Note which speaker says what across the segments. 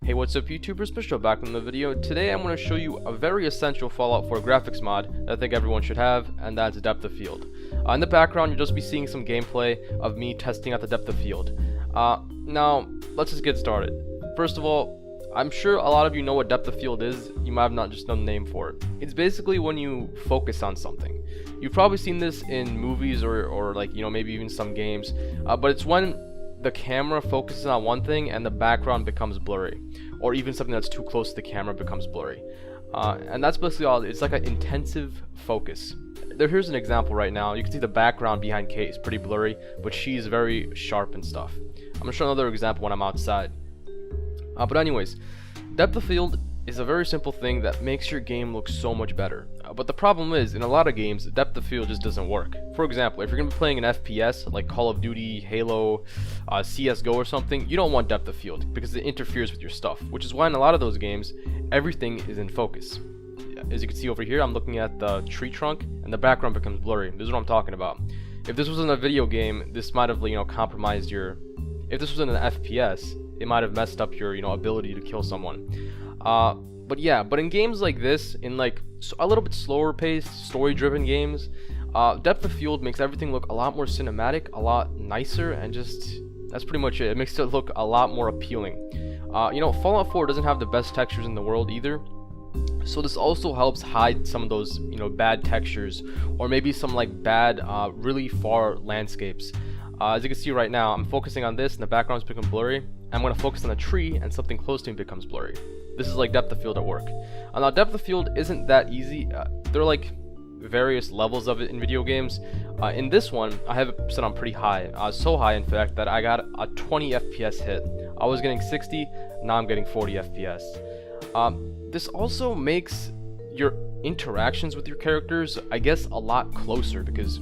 Speaker 1: Hey, what's up YouTubers, MrjubbleTv back in the video. Today I'm going to show you a very essential Fallout 4 graphics mod that I think everyone should have, and that's depth of field. In the background you'll just be seeing some gameplay of me testing out the depth of field. Now, let's just get started. First of all, I'm sure a lot of you know what depth of field is. You might have not just known the name for it. It's basically when you focus on something. You've probably seen this in movies or like, maybe even some games, but it's when the camera focuses on one thing and the background becomes blurry, or even something that's too close to the camera becomes blurry. And that's basically all. It's like an intensive focus. Here's an example right now. You can see the background behind Kate is pretty blurry, but she's very sharp and stuff. I'm gonna show another example when I'm outside. But anyways, depth of field is a very simple thing that makes your game look so much better. But the problem is, in a lot of games, depth of field just doesn't work. For example, if you're going to be playing an FPS, like Call of Duty, Halo, CSGO or something, you don't want depth of field, because it interferes with your stuff. Which is why in a lot of those games, everything is in focus. As you can see over here, I'm looking at the tree trunk, and the background becomes blurry. This is what I'm talking about. If this was in a video game, this might have, compromised your... If this was in an FPS, it might have messed up your, ability to kill someone. But in games like this, in like a little bit slower paced, story-driven games, depth of field makes everything look a lot more cinematic, a lot nicer, and just that's pretty much it. It makes it look a lot more appealing. Fallout 4 doesn't have the best textures in the world either, so this also helps hide some of those, bad textures, or maybe some like bad, really far landscapes. As you can see right now, I'm focusing on this, and the background's become blurry. I'm going to focus on a tree, and something close to me becomes blurry. This is like depth of field at work. Now, depth of field isn't that easy. There are like various levels of it in video games. In this one, I have it set on pretty high. So high, in fact, that I got a 20 FPS hit. I was getting 60, now I'm getting 40 FPS. This also makes your interactions with your characters, I guess, a lot closer, because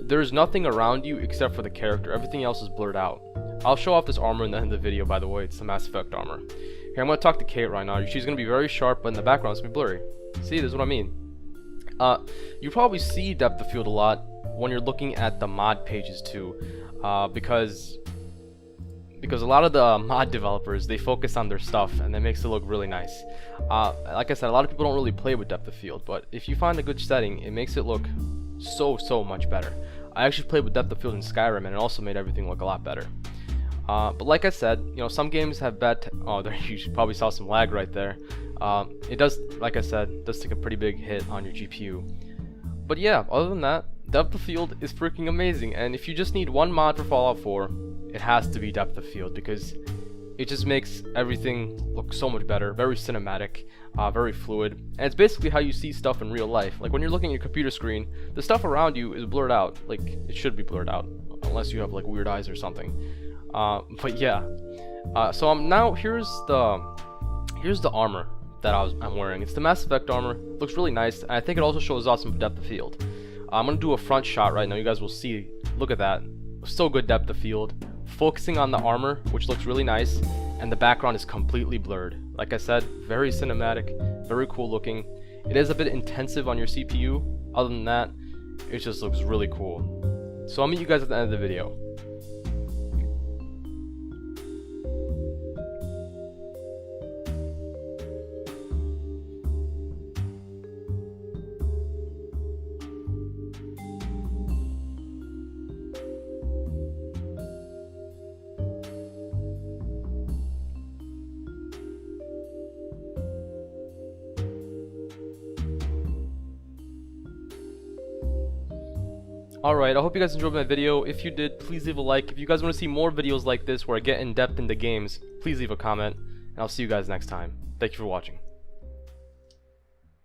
Speaker 1: there's nothing around you except for the character. Everything else is blurred out. I'll show off this armor in the end of the video, by the way. It's the Mass Effect armor. Here, I'm going to talk to Kate right now. She's going to be very sharp, but in the background it's going to be blurry. See, this is what I mean. You probably see depth of field a lot when you're looking at the mod pages too, because a lot of the mod developers, they focus on their stuff, and that makes it look really nice. Like I said, a lot of people don't really play with depth of field, but if you find a good setting, it makes it look so much better. I actually played with depth of field in Skyrim, and it also made everything look a lot better. But like I said, some games have bad there, you probably saw some lag right there. It does, like I said, does take a pretty big hit on your GPU. But yeah, other than that, depth of field is freaking amazing, and if you just need one mod for Fallout 4, it has to be depth of field, because it just makes everything look so much better, very cinematic, very fluid, and it's basically how you see stuff in real life. Like when you're looking at your computer screen, the stuff around you is blurred out, like it should be blurred out, unless you have like weird eyes or something. But yeah, so now here's the armor that I'm wearing. It's the Mass Effect armor. Looks really nice, and I think it also shows off some depth of field. I'm gonna do a front shot right now. You guys will see. Look at that. So good depth of field. Focusing on the armor, which looks really nice, and the background is completely blurred. Like I said, very cinematic, very cool looking. It is a bit intensive on your CPU. Other than that, it just looks really cool. So I'll meet you guys at the end of the video. Alright, I hope you guys enjoyed my video. If you did, please leave a like. If you guys want to see more videos like this where I get in depth into games, please leave a comment, and I'll see you guys next time. Thank you for watching.